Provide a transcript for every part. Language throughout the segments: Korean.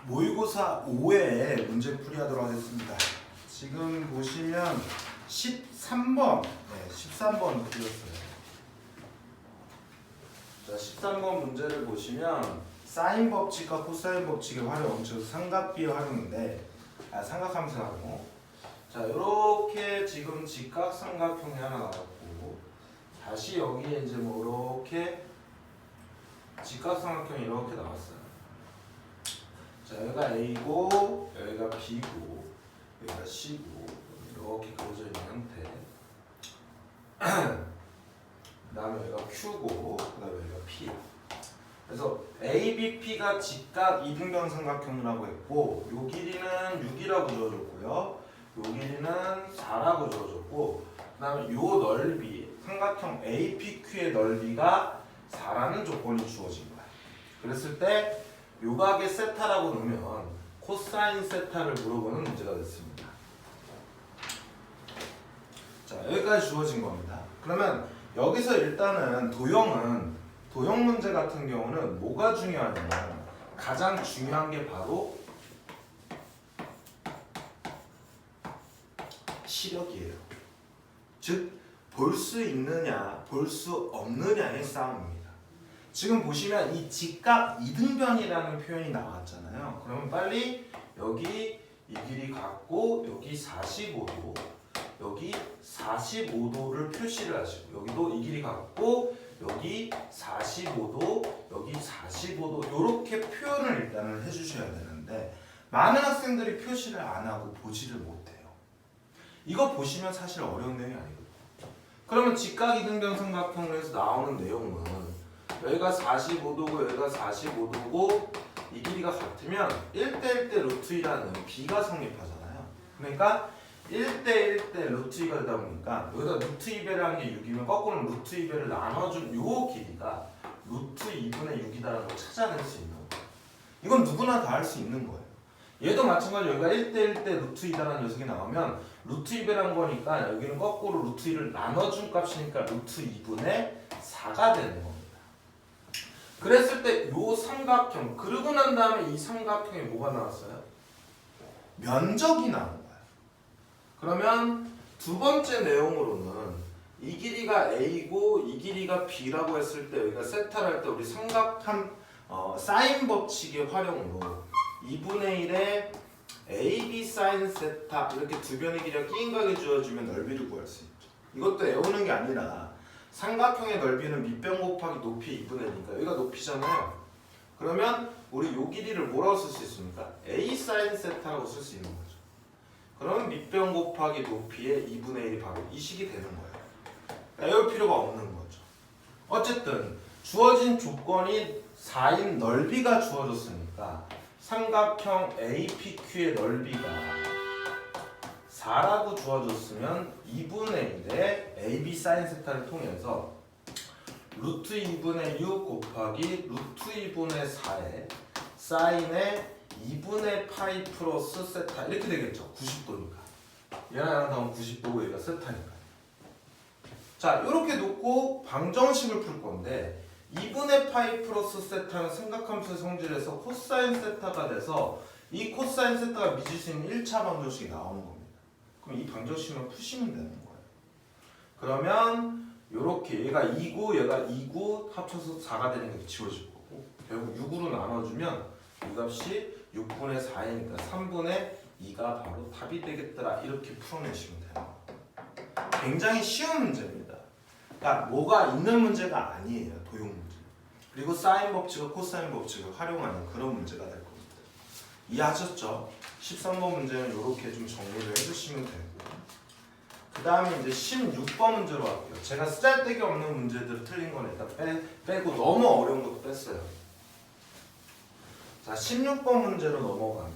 모의고사 5회 문제풀이 하도록 하겠습니다. 지금 보시면 13번, 13번 풀렸어요. 자, 13번 문제를 보시면 사인 법칙과 코사인 법칙의 활용, 즉 삼각비의 활용인데, 삼각함수 활용. 자, 이렇게 지금 직각삼각형이 하나 나왔고, 다시 여기에 이제 뭐 이렇게 직각삼각형이 이렇게 나왔어요. 자, 여기가 A고, 여기가 B고, 여기가 C고, 이렇게 그려져 있는 형태. 그 다음에 여기가 Q고, 그 다음에 여기가 P. 그래서 ABP가 직각 이등변 삼각형이라고 했고, 요 길이는 6이라고 주어졌고요. 요 길이는 4라고 주어졌고, 그 다음에 요 넓이, 삼각형 APQ의 넓이가 4라는 조건이 주어진 거야. 그랬을 때 요각의 세타라고 넣으면 코사인 세타를 물어보는 문제가 됐습니다. 자, 여기까지 주어진 겁니다. 그러면 여기서 일단은 도형 문제 같은 경우는 뭐가 중요하냐면 가장 중요한 게 바로 시력이에요. 즉 볼 수 있느냐 볼 수 없느냐의 싸움입니다. 지금 보시면 이 직각 이등변이라는 표현이 나왔잖아요. 그러면 빨리 여기 이 길이 같고 여기 45도, 여기 45도를 표시를 하시고, 여기도 이 길이 같고 여기 45도, 여기 45도, 이렇게 표현을 일단은 해주셔야 되는데 많은 학생들이 표시를 안 하고 보지를 못해요. 이거 보시면 사실 어려운 내용이 아니거든요. 그러면 직각 이등변 삼각형에서 나오는 내용은 여기가 45도고 여기가 45도고 이 길이가 같으면 1대1대 루트 2라는 B가 성립하잖아요. 그러니까 1대1대 루트 2가 되다 보니까 여기다 루트 2배라는 게 6이면 거꾸로 루트 2배를 나눠준 요 길이가 루트 2분의 6이다라는 걸 찾아낼 수 있는 거예요. 이건 누구나 다 할 수 있는 거예요. 얘도 마찬가지로 여기가 1대1대 루트 2다라는 녀석이 나오면 루트 2배란 거니까 여기는 거꾸로 루트 2를 나눠준 값이니까 루트 2분의 4가 되는 겁니다. 그랬을 때 요 삼각형, 그러고 난 다음에 이 삼각형에 뭐가 나왔어요? 면적이 나온 거예요. 그러면 두 번째 내용으로는 이 길이가 A고 이 길이가 B라고 했을 때 여기가 세타를 할 때 우리 삼각함 사인 법칙의 활용으로 2분의 1에 AB 사인 세타 이렇게 두 변의 길이가 끼인각이 주어지면 넓이를 구할 수 있죠. 이것도 외우는 게 아니라 삼각형의 넓이는 밑변 곱하기 높이 2분의 1이니까 여기가 높이잖아요. 그러면 우리 요 길이를 뭐라고 쓸 수 있습니까? A 사인 세타라고 쓸 수 있는 거죠. 그러면 밑변 곱하기 높이의 2분의 1이 바로 이 식이 되는 거예요. 외울 필요가 없는 거죠. 어쨌든 주어진 조건이 4인 넓이가 주어졌으니까 삼각형 APQ의 넓이가 4라고 주어졌으면 2분의 1의 AB 사인 세타를 통해서 루트 2분의 6 곱하기 루트 2분의 4의 사인의 2분의 파이 플러스 세타 이렇게 되겠죠. 90도니까. 얘랑 다음 90도고 얘가 세타니까. 자, 이렇게 놓고 방정식을 풀 건데 2분의 파이 플러스 세타는 삼각함수의 성질에서 코사인 세타가 돼서 이 코사인 세타가 미칠 수 있는 1차 방정식이 나오는 겁니다. 그럼 이 방정식만 푸시면 되는 거예요. 그러면 이렇게 얘가 2고 얘가 2고 합쳐서 4가 되는 게 지워질 거고 결국 6으로 나눠주면 이 값이 6분의 4이니까 3분의 2가 바로 답이 되겠더라. 이렇게 풀어내시면 돼요. 굉장히 쉬운 문제입니다. 그러니까 뭐가 있는 문제가 아니에요. 도형 문제. 그리고 사인 법칙과 코사인 법칙을 활용하는 그런 문제가 될 겁니다. 이해하셨죠? 13번 문제는 이렇게 좀 정리를 해주시면 되고, 그 다음에 이제 16번 문제로 갈게요. 제가 쓰잘데기 없는 문제들 틀린 건 일단 빼고 너무 어려운 것도 뺐어요. 자, 16번 문제로 넘어가면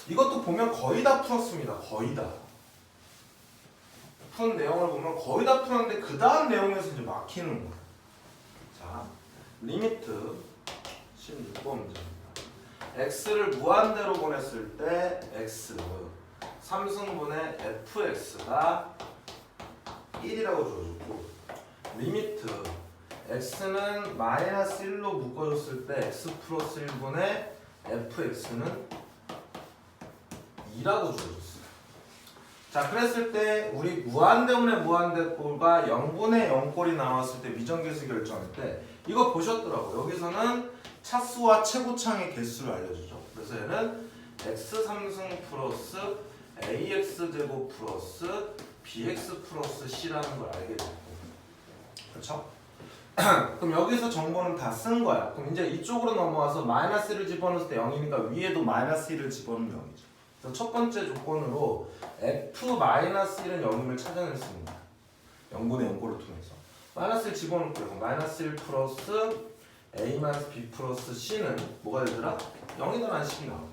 이것도 보면 거의 다 풀었습니다. 거의 다. 푼 내용을 보면 거의 다 풀었는데 그 다음 내용에서 이제 막히는 거예요. 자, 리미트 16번 문제입니다. x를 무한대로 보냈을 때 x 3승분의 fx가 1이라고 주어졌고, 리미트 x는 마이너스 1로 묶어줬을 때 x 플러스 1분의 fx는 2라고 주어졌어요. 자, 그랬을 때 우리 무한대문의 무한대꼴과 0분의 0꼴이 나왔을 때 미정계수 결정할 때 이거 보셨더라고요. 여기서는 차수와 최고창의 개수를 알려주죠. 그래서 얘는 x3승 플러스 ax제곱 플러스 bx 플러스 c라는 걸 알게 됐고, 그렇죠? 그럼 여기서 정보는 다 쓴 거야. 그럼 이제 이쪽으로 넘어와서 마이너스를 집어넣을 때 0이니까 위에도 마이너스 1을 집어넣으면 0이죠. 그래서 첫 번째 조건으로 f-1은 0임을 찾아냈습니다. 0분의 0꼴을 통해서 마이너스를 집어넣을게요. 마이너스 1 플러스 a 마이너스 b 플러스 c는 뭐가 되더라? 0이라는 식이 나와요.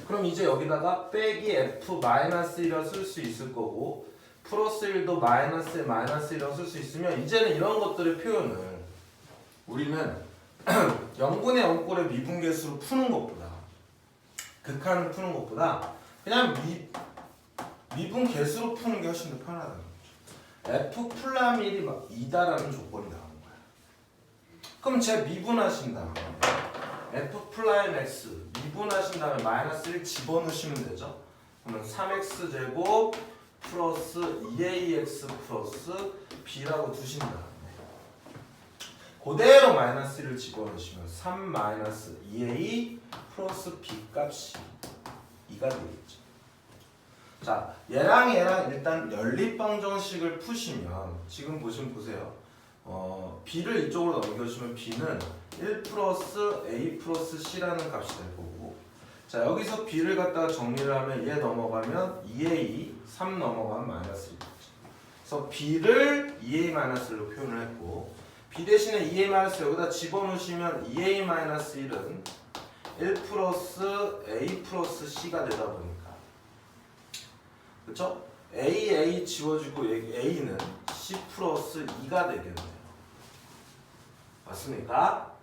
그럼 이제 여기다가 빼기 f-1이라 쓸 수 있을 거고 플러스 1도 마이너스 1, 마이너스 1이라고 쓸 수 있으면 이제는 이런 것들의 표현을 우리는 0분의 0꼴의 미분계수로 푸는 것보다 극한을 푸는 것보다 그냥 미분계수로 푸는 게 훨씬 더 편하다는 거죠. f 플라 1이 2다라는 조건이 나오는 거야. 그럼 제 미분하신다면 f 플라임 x 미분하신 다음에 마이너스 1 집어넣으시면 되죠. 그러면 3x 제곱 플러스 2ax 플러스 b라고 두신 다음에 그대로 마이너스 1을 집어넣으시면 3 마이너스 2a 플러스 b 값이 2가 되겠죠. 자, 얘랑 일단 연립방정식을 푸시면 지금 보세요. b를 이쪽으로 넘겨주시면 b는 1 플러스 a 플러스 c라는 값이 될 거고, 자, 여기서 b를 갖다가 정리를 하면 얘 넘어가면 2a 3 넘어가면 마이너스 1이죠. 그래서 b를 2a 마이너스 1로 표현을 했고, b 대신에 2a 마이너스 여기다 집어넣으시면 2a 마이너스 1은 1 플러스 a 플러스 c가 되다 보니까, 그렇죠? a 지워지고 a는 c 플러스 2가 되겠네요. 맞습니까?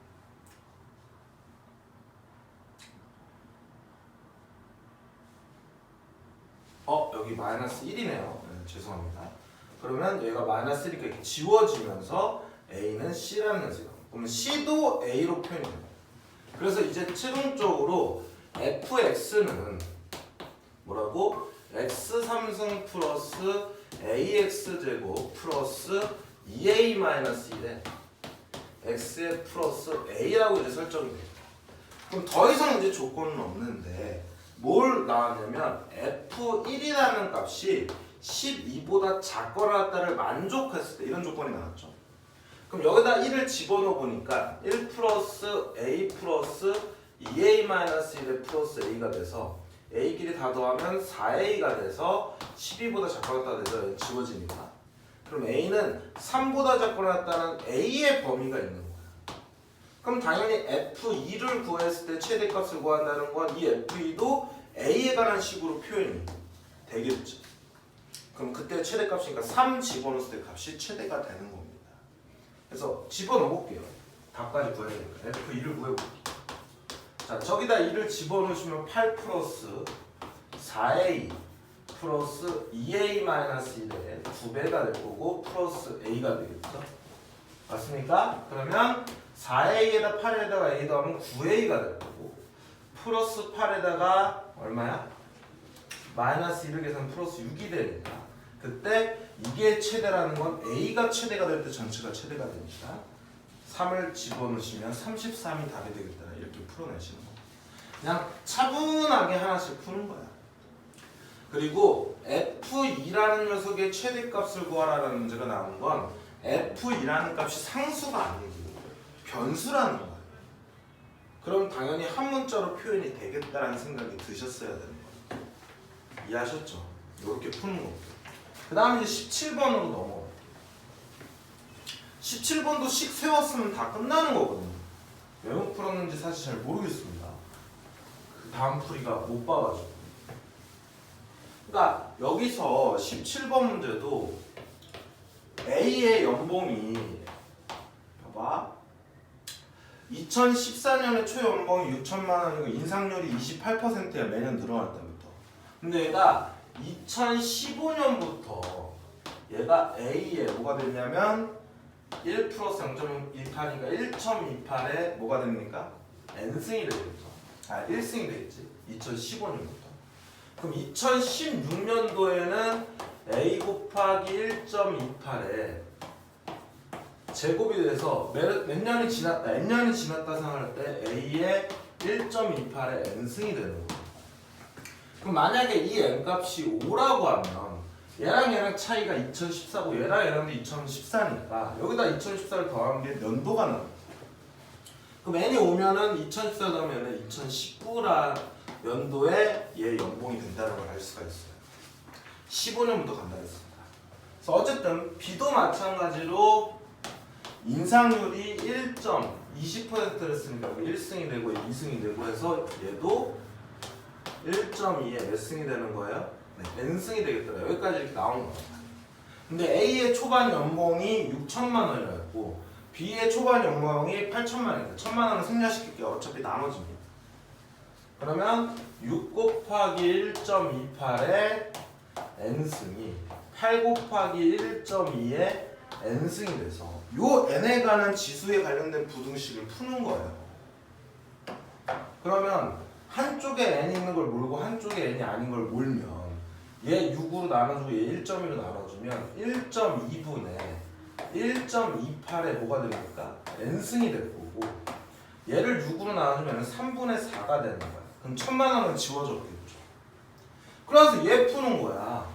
여기 마이너스 1이네요. 네, 죄송합니다. 그러면 얘가 마이너스 1이니까 이렇게 지워지면서 a는 c라는 녀석이 나옵니다. 그러면 c도 a로 표현이 됩니다. 그래서 이제 최종적으로 fx는 뭐라고? x3승 플러스 ax제곱 플러스 2a-1에 x에 플러스 a라고 이제 설정이 돼요. 그럼 더 이상 이제 조건은 없는데 뭘 나왔냐면 f1이라는 값이 12보다 작거나 같다를 만족했을 때 이런 조건이 나왔죠. 그럼 여기다 1을 집어넣어 보니까 1 플러스 a 플러스 2a-1의 플러스 a가 돼서 a끼리 다 더하면 4a가 돼서 12보다 작거나 같다 돼서 지워지니까, 그럼 a는 3보다 작거나 같다는 a의 범위가 있는 거야. 그럼 당연히 f2를 구했을 때 최대값을 구한다는 건 이 f2도 a에 관한 식으로 표현이 되겠죠. 그럼 그때 최대값이니까 3 집어넣었을 때 값이 최대가 되는 겁니다. 그래서 집어넣어 볼게요. 답까지 구해야 되니까 f2를 구해볼게요. 자, 저기다 2를 집어넣으시면 8 플러스 4a 플러스 2a-1의 2배가 될 거고 플러스 a가 되겠죠. 맞습니까? 그러면 4a에다 8에다가 a 더하면 9a가 될 거고, 플러스 8에다가 얼마야? 마이너스 1을 계산 플러스 6이 되니까 그때 이게 최대라는 건 a가 최대가 될 때 전체가 최대가 되니까 3을 집어넣으시면 33이 답이 되겠다. 이렇게 풀어내시는 거예요. 그냥 차분하게 하나씩 푸는 거야. 그리고 f2라는 녀석의 최대값을 구하라는 문제가 나온 건 f2라는 값이 상수가 아니고 변수라는 거예요. 그럼 당연히 한 문자로 표현이 되겠다라는 생각이 드셨어야 되는 거예요. 이해하셨죠? 이렇게 푸는 거고. 그 다음에 이제 17번으로 넘어가요. 17번도 식 세웠으면 다 끝나는 거거든요. 왜 못 풀었는지 사실 잘 모르겠습니다. 그 다음 풀이가 못 봐가지고. 그러니까 여기서 17번 문제도 A의 연봉이 봐봐 2014년에 초연봉이 6천만 원이고 인상률이 28%야. 매년 늘어날 때부터. 근데 얘가 2015년부터 얘가 A에 뭐가 됐냐면 1 플러스 0.28이니까 1.28에 뭐가 됩니까? N승이 되겠죠. 아 1승이 되겠지. 2015년부터. 그럼 2016년도에는 a 곱하기 1.28에 제곱이 돼서 몇 년이 지났다, n년이 지났다 생각할 때 a의 1.28의 n승이 되는 거예요. 그럼 만약에 이 n값이 5라고 하면 얘랑 차이가 2014고 얘랑도 2014니까 여기다 2014를 더한 게 연도가 나와요. 그럼 n이 오면은 2014 더하면 2019라 연도에 얘 연봉이 된다는 걸 알 수가 있어요. 15년부터 간다 했습니다. 그래서 어쨌든 B도 마찬가지로 인상률이 1.20%를 쓰니까 1승이 되고 2승이 되고 해서 얘도 1.2에 몇 승이 되는 거예요? 네, n승이 되겠더라고요. 여기까지 이렇게 나온 거예요. 근데 A의 초반 연봉이 6천만 원이었고 B의 초반 연봉이 8천만 원이니까 1천만 원을 생략시킬게요. 어차피 나눠집니다. 그러면 6 곱하기 1.28의 n승이 8 곱하기 1.2의 n승이 돼서 요 n에 관한 지수에 관련된 부등식을 푸는 거예요. 그러면 한쪽에 n이 있는 걸 몰고 한쪽에 n이 아닌 걸 몰면 얘 6으로 나눠주고 얘 1.2로 나눠주면 1.2분의 1.28에 뭐가 됩니까? n승이 될 거고 얘를 6으로 나눠주면 3분의 4가 되는 거야. 그럼 1,000만 원은 지워졌겠죠. 그래서 얘 푸는 거야.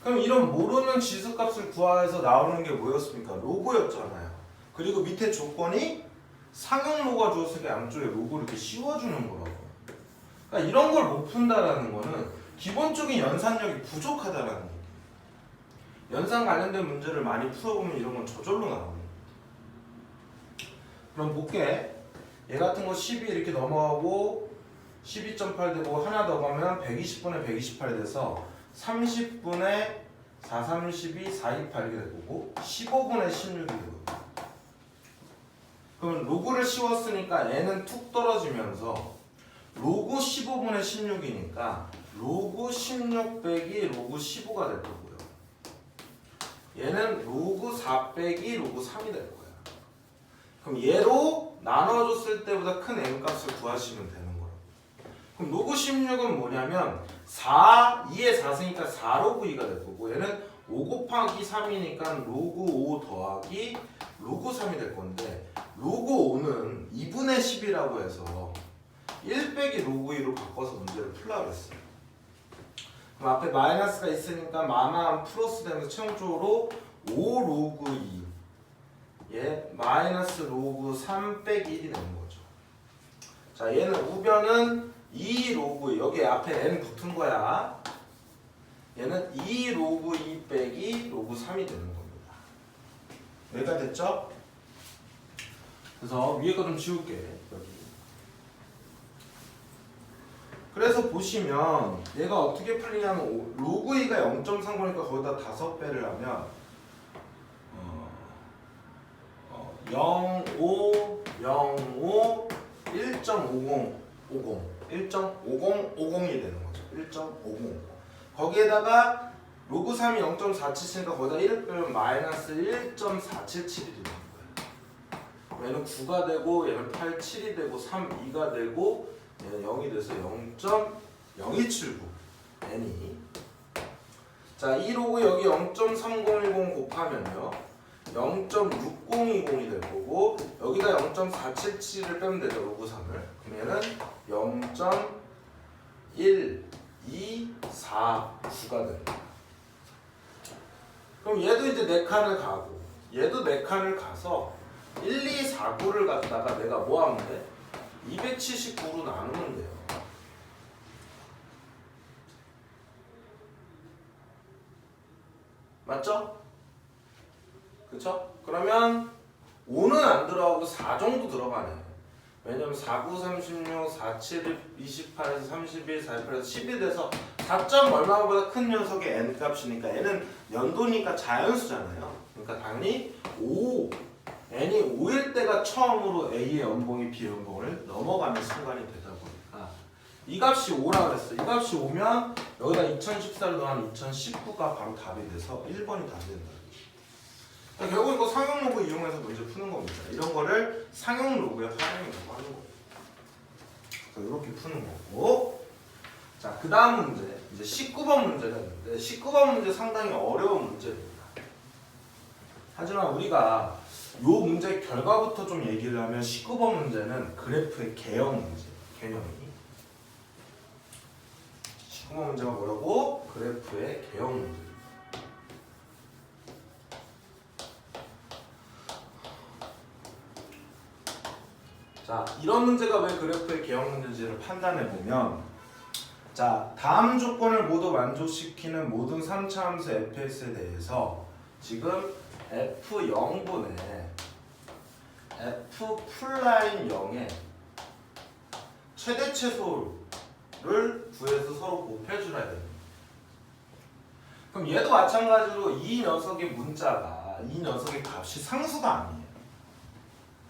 그럼 이런 모르는 지수값을 구하해서 나오는 게 뭐였습니까? 로고였잖아요. 그리고 밑에 조건이 상용 로고가 주어서 양쪽에 로고를 이렇게 씌워주는 거라고. 그러니까 이런 걸 못 푼다라는 거는 기본적인 연산력이 부족하다라는 얘기예요. 연산 관련된 문제를 많이 풀어보면 이런 건 저절로 나옵니다. 그럼 볼게. 얘 같은 거 12 이렇게 넘어가고 12.8 되고 하나 더 가면 120분의 128이 돼서 30분의 4, 32, 4, 28 이렇게 될 거고 15분의 16이 되거든요. 그러면 로그를 씌웠으니까 n은 툭 떨어지면서 로그 15분의 16이니까 로그 16 빼기 로그 15가 될 거고요. 얘는 로그 4 빼기 로그 3이 될 거예요. 그럼 얘로 나눠줬을 때보다 큰 n값을 구하시면 되는 거예요. 그럼 로그 16은 뭐냐면 4, 2에 4쓰니까 4 로그 2가 될 거고 얘는 5 곱하기 3이니까 로그 5 더하기 로그 3이 될 건데 로그 5는 2분의 10이라고 해서 1 빼기 로그 2로 바꿔서 문제를 풀라고 했어요. 그럼 앞에 마이너스가 있으니까 마마한 플러스 되면서 최종적으로 5 로그 2 얘 마이너스 로그 3 빼기 1이 되는 거죠. 자 얘는 우변은 2 로그 여기 앞에 n 붙은 거야. 얘는 2 로그 2 빼기 로그 3이 되는 겁니다. 여기가 됐죠? 그래서 위에 거 좀 지울게. 여기. 그래서 보시면 얘가 어떻게 풀리냐면 로그 2가 0.39니까 거기다 5배를 하면 0, 5, 0, 5, 1.50, 50 1.5050이 되는 거죠. 1.50 거기에다가 로그 3이 0.477이니까 거기다 1을 빼면 마이너스 1.477이 되는 거예요. 얘는 9가 되고 얘는 8, 7이 되고 3, 2가 되고 얘는 0이 돼서 0.0279 n이 자, 이 로그 여기 0.3010 곱하면요 0.6020이 될 거고 여기다 0.477을 빼면 되죠. 로그 3을 그러면은 0.1249가 됩니다. 그럼 얘도 이제 4칸을 가고 얘도 4칸을 가서 1249를 갖다가 내가 뭐 하면 돼? 279로 나누면 돼요. 맞죠? 그쵸? 그러면 5는 안 들어가고 4 정도 들어가네. 왜냐면 4, 9, 36, 4, 7, 28에서 31, 48에서 10이 돼서 4점 얼마보다 큰 녀석의 n 값이니까 얘는 연도니까 자연수잖아요. 그러니까 당연히 5, n이 5일 때가 처음으로 A의 연봉이 B 연봉을 넘어가는 순간이 되다 보니까 이 값이 5라고 그랬어. 이 값이 5면 여기다 2014를 더한 2019가 바로 답이 돼서 1번이 답이 된다. 그러니까 결국 이거 상용 로그 이용해서 문제 푸는 겁니다. 이런 거를 상용 로그의 활용이라고 하는 거예요. 이렇게 푸는 거고. 자, 그 다음 문제. 이제 19번 문제가 있는데 19번 문제 상당히 어려운 문제입니다. 하지만 우리가 요 문제 결과부터 좀 얘기를 하면 19번 문제는 그래프의 개형 문제, 개념이. 19번 문제가 뭐라고? 그래프의 개형 문제. 자, 이런 문제가 왜 그래프의 개형 문제인지를 판단해 보면, 자, 다음 조건을 모두 만족시키는 모든 3차 함수 fx에 대해서 지금 f0분의 f 플라인 0의 최대 최소를 구해서 서로 곱해주라 됩니다. 그럼 얘도 마찬가지로 이 녀석의 문자가, 이 녀석의 값이 상수가 아니에요.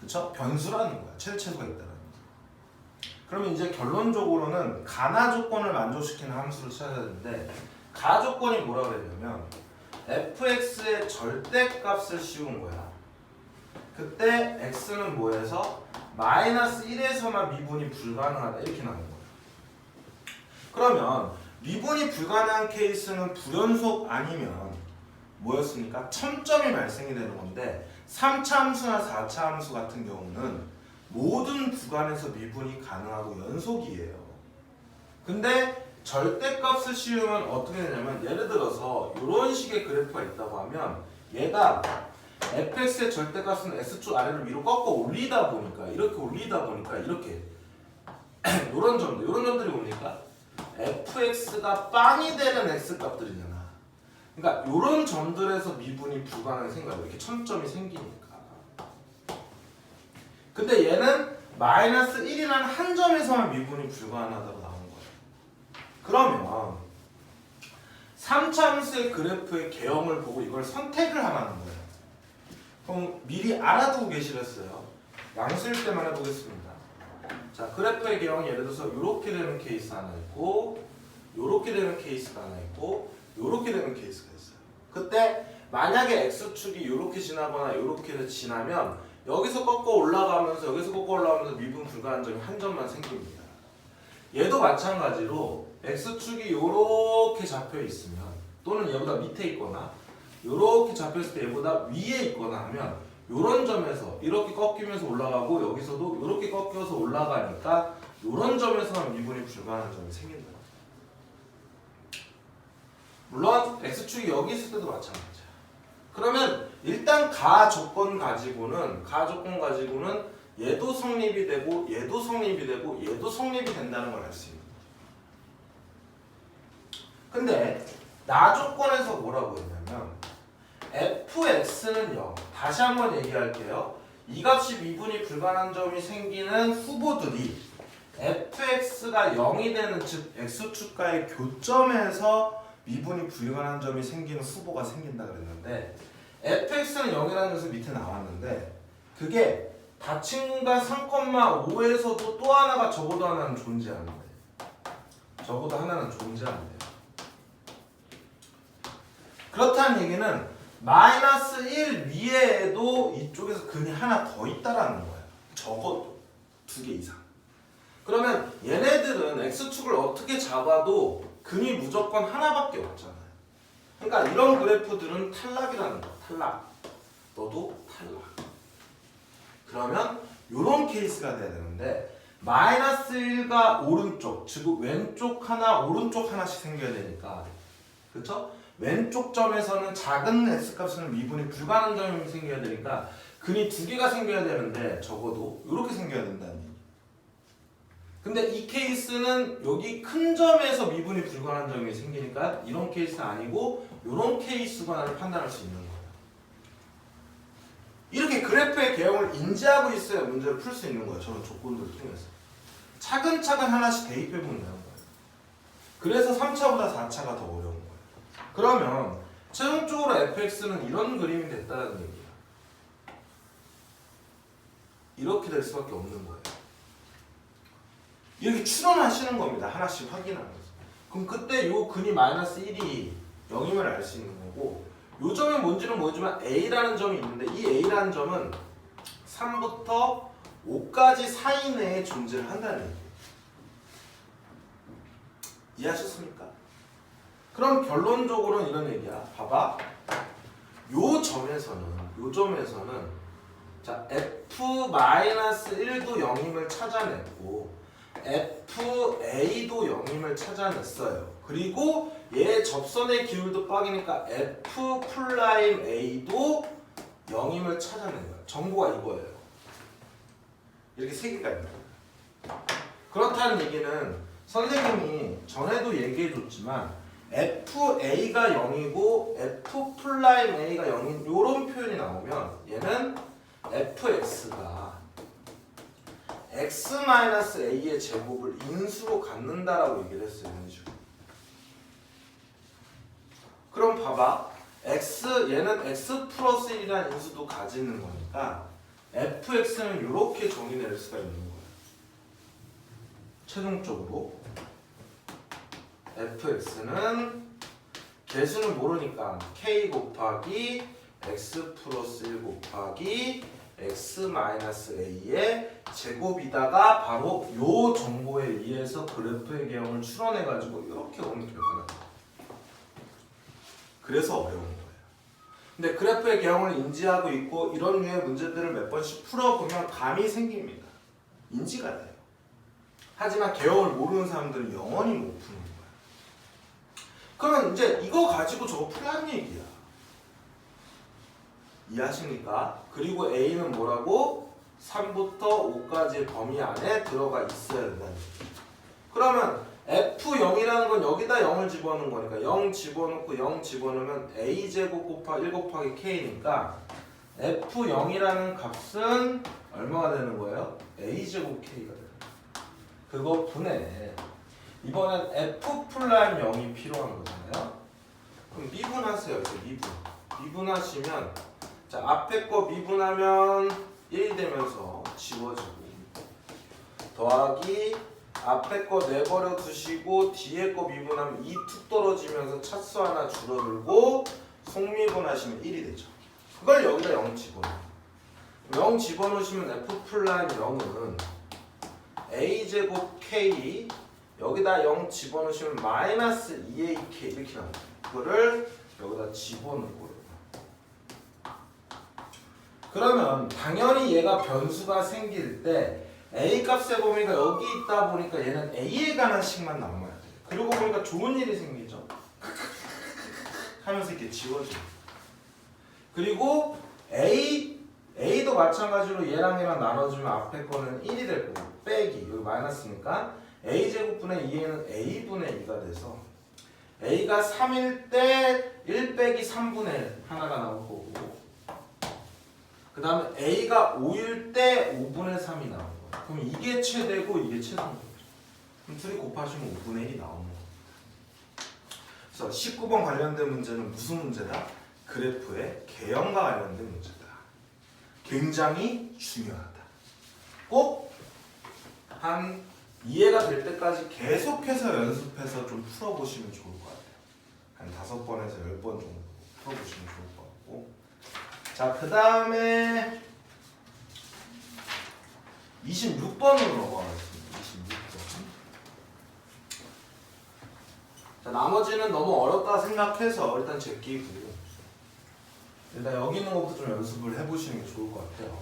그쵸? 변수라는 거야. 최대 최소가 있다는 거. 그러면 이제 결론적으로는 가나 조건을 만족시키는 함수를 찾아야 되는데, 가 조건이 뭐라 그랬냐면 fx의 절대값을 씌운 거야. 그때 x는 뭐해서 마이너스 1에서만 미분이 불가능하다 이렇게 나온 거야. 그러면 미분이 불가능한 케이스는 불연속 아니면 뭐였습니까? 첨점이 발생이 되는 건데, 3차 함수나 4차 함수 같은 경우는 모든 구간에서 미분이 가능하고 연속이에요. 근데 절대값을 씌우면 어떻게 되냐면, 예를 들어서 이런 식의 그래프가 있다고 하면 얘가 fx의 절대값은 x축 아래로 위로 꺾어 올리다 보니까 이렇게 이렇게 이런 점들이 뭡니까? fx가 빵이 되는 x값들이잖아. 그러니까 이런 점들에서 미분이 불가능하게 생겨요. 이렇게 첨점이 생기니까. 근데 얘는 마이너스 1이라는 한 점에서만 미분이 불가능하다고 나온 거예요. 그러면 3차 함수의 그래프의 개형을 보고 이걸 선택을 하라는 거예요. 그럼 미리 알아두고 계시랬어요. 양수일 때만 해보겠습니다. 자, 그래프의 개형이 예를 들어서 이렇게 되는 케이스 하나 있고, 이렇게 되는 케이스가 하나 있고, 이렇게 되는 케이스가 있어요. 그때 만약에 x축이 이렇게 지나거나 이렇게 지나면 여기서 꺾어 올라가면서 미분 불가한 점이 한 점만 생깁니다. 얘도 마찬가지로 x축이 이렇게 잡혀 있으면, 또는 얘보다 밑에 있거나 이렇게 잡혀 있을 때 얘보다 위에 있거나 하면 이런 점에서 이렇게 꺾이면서 올라가고, 여기서도 이렇게 꺾여서 올라가니까 이런 점에서만 미분이 불가능한 점이 생긴다. 물론 x축이 여기 있을 때도 마찬가지야. 그러면 일단 가 조건 가지고는 얘도 성립이 되고 얘도 성립이 되고 얘도 성립이 된다는 걸 알 수 있는 거죠. 근데 나 조건에서 뭐라고 했냐면 fx는 0. 다시 한번 얘기할게요. 이 값이 미분이 불가능한 점이 생기는 후보들이 fx가 0이 되는, 즉 x축과의 교점에서 미분이 불가능한 점이 생기는 후보가 생긴다 그랬는데, fx는 0이라는 것이 밑에 나왔는데 그게 닫힌 공간 3,5에서도 또 하나가 적어도 하나는 존재하는데, 적어도 하나는 존재하는데요. 그렇다는 얘기는 마이너스 1 위에도 이쪽에서 근이 하나 더 있다라는 거예요. 적어도 2개 이상. 그러면 얘네들은 x축을 어떻게 잡아도 근이 무조건 하나밖에 없잖아요. 그러니까 이런 그래프들은 탈락이라는 거야. 탈락. 너도 탈락. 그러면 이런 케이스가 돼야 되는데, 마이너스 1가 오른쪽, 즉 왼쪽 하나 오른쪽 하나씩 생겨야 되니까, 그렇죠? 왼쪽 점에서는 작은 x값은 미분이 불가능한 점이 생겨야 되니까 근이 2개가 생겨야 되는데 적어도 이렇게 생겨야 된다는 얘기. 근데 이 케이스는 여기 큰 점에서 미분이 불가능한 점이 생기니까 이런 케이스가 아니고 이런 케이스만을 판단할 수 있는 거예요. 이렇게 그래프의 개형을 인지하고 있어야 문제를 풀 수 있는 거예요. 저런 조건들을 통해서 차근차근 하나씩 대입해 보면 되는 거예요. 그래서 3차보다 4차가 더 어려운 거예요. 그러면 최종적으로 fx는 이런 그림이 됐다는 얘기야. 이렇게 될 수밖에 없는 거예요. 이렇게 추론하시는 겁니다. 하나씩 확인하면서. 그럼 그때 요 근이 마이너스 1이 0임을 알 수 있는 거고, 요 점이 뭔지는 모르지만 a라는 점이 있는데, 이 a라는 점은 3부터 5까지 사이 내에 존재를 한다는 얘기예요. 이해하셨습니까? 그럼 결론적으로는 이런 얘기야. 봐봐. 요 점에서는 자 f-1도 0임을 찾아냈고 FA도 0임을 찾아냈어요. 그리고 얘 접선의 기울도 빡이니까 F'A도 0임을 찾아낸 거야. 정보가 이거예요. 이렇게 세 개가 있는 거야. 그렇다는 얘기는 선생님이 전에도 얘기해줬지만 FA가 0이고 F'A가 0인 이런 표현이 나오면 얘는 fx가 x-a의 제곱을 인수로 갖는다라고 얘기를 했어요. 이런 식으로. 그럼 봐봐. 얘는 x 플러스 1이라는 인수도 가지는 거니까 fx는 이렇게 정의 내릴 수가 있는 거예요. 최종적으로 fx는 개수는 모르니까 k 곱하기 x 플러스 1 곱하기 x-a의 제곱이다가 바로 요 정보에 의해서 그래프의 개형을 추론해가지고 이렇게 오는 결과가 나와요. 그래서 어려운 거예요. 근데 그래프의 개형을 인지하고 있고 이런 류의 문제들을 몇 번씩 풀어보면 감이 생깁니다. 인지가 돼요. 하지만 개형을 모르는 사람들은 영원히 못 푸는 거예요. 그러면 이제 이거 가지고 저거 풀라는 얘기야. 이해하십니까? 그리고 A는 뭐라고? 3부터 5까지의 범위 안에 들어가 있어야 된다는 얘기죠. 그러면 F0이라는 건 여기다 0을 집어넣는 거니까 0 집어넣고 0 집어넣으면 A제곱 곱하기 1 곱하기 K니까 F0이라는 값은 얼마가 되는 거예요? A제곱 K가 되는 거예요. 그거 분해. 이번엔 F'0이 필요한 거잖아요. 그럼 미분하세요. 이렇게 미분하시면 자 앞에 거 미분하면 1이 되면서 지워지고 더하기 앞에 거 내버려 두시고 뒤에 거 미분하면 2 툭 떨어지면서 차수 하나 줄어들고 속미분하시면 1이 되죠. 그걸 여기다 0 집어넣어요. 0 집어넣으시면 F'0은 A제곱 K 여기다 0 집어넣으시면 마이너스 2AK 이렇게 나옵니다. 그거를 여기다 집어넣고 그러면 당연히 얘가 변수가 생길 때 A 값의 범위가 여기 있다 보니까 얘는 A에 관한 식만 남아야 돼요. 그러고 보니까 좋은 일이 생기죠. 하면서 이렇게 지워져요. 그리고 A도 마찬가지로 얘랑 나눠주면 앞에 거는 1이 될 거고 빼기 여기 마이너스니까 A제곱분의 2에는 A분의 2가 돼서 A가 3일 때 1 빼기 3분의 하나가 나올 거고 그 다음에 A가 5일 때 5분의 3이 나온 거예요. 그럼 이게 최대고 이게 최소인 거죠. 그럼 둘이 곱하시면 5분의 1이 나오는 겁니다. 그래서 19번 관련된 문제는 무슨 문제다? 그래프의 개형과 관련된 문제다. 굉장히 중요하다. 꼭 한 이해가 될 때까지 계속해서 연습해서 좀 풀어보시면 좋을 것 같아요. 한 5번에서 10번 정도 풀어보시면 좋을 것 같고 자, 그 다음에 26번으로 넘어가겠습니다. 26번. 자, 나머지는 너무 어렵다 생각해서 일단 제끼고 일단 여기 있는 것부터 좀 연습을 해보시는 게 좋을 것 같아요.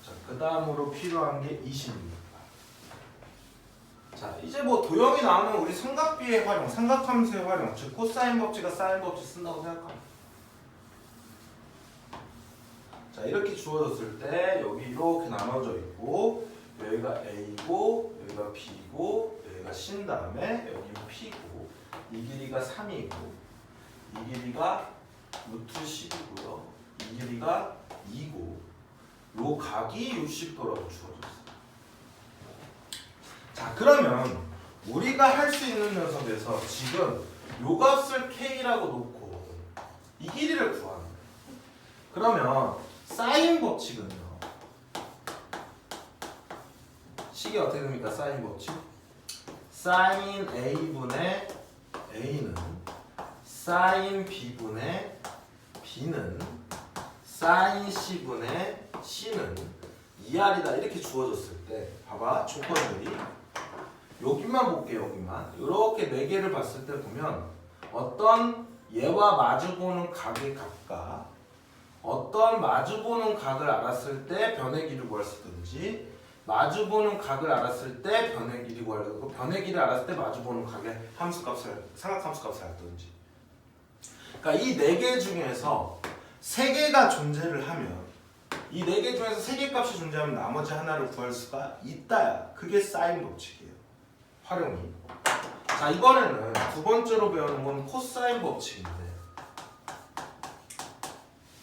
자, 그 다음으로 필요한 게 26번. 자, 이제 뭐 도형이 나오면 우리 삼각비의 활용, 삼각함수의 활용, 즉 코사인 법칙과 사인 법칙 쓴다고 생각합니다. 자, 이렇게 주어졌을 때 여기 이렇게 나눠져 있고 여기가 A고 여기가 B고 여기가 C인 다음에 여기 P고 이 길이가 3이고 이 길이가 루트 10이고요. 이 길이가 2고 요 각이 60도라고 주어졌어요. 자, 그러면 우리가 할 수 있는 녀석에서 지금 요 값을 K라고 놓고 이 길이를 구하는 거예요. 그러면 사인 법칙은요. 식이 어떻게 됩니까? 사인 법칙. 사인 A분의 A는 사인 B분의 B는 사인 C분의 C는 2R이다 이렇게 주어졌을 때 봐봐 조건들이 여기만 볼게요. 여기만 이렇게 4개를 봤을 때 보면 어떤 얘와 마주보는 각의 값과 어떤 마주보는 각을 알았을 때 변의 길이를 구할 수 있든지 마주보는 각을 알았을 때 변의 길이 구하려고 변의 길이를 알았을 때 마주보는 각의 함수값을 삼각함수값을 알든지 그러니까 이 4개 중에서 3개가 존재를 하면 이 4개 중에서 3개 값이 존재하면 나머지 하나를 구할 수가 있다야. 그게 사인 법칙이에요. 활용이. 자 이번에는 두 번째로 배우는 건 코사인 법칙인데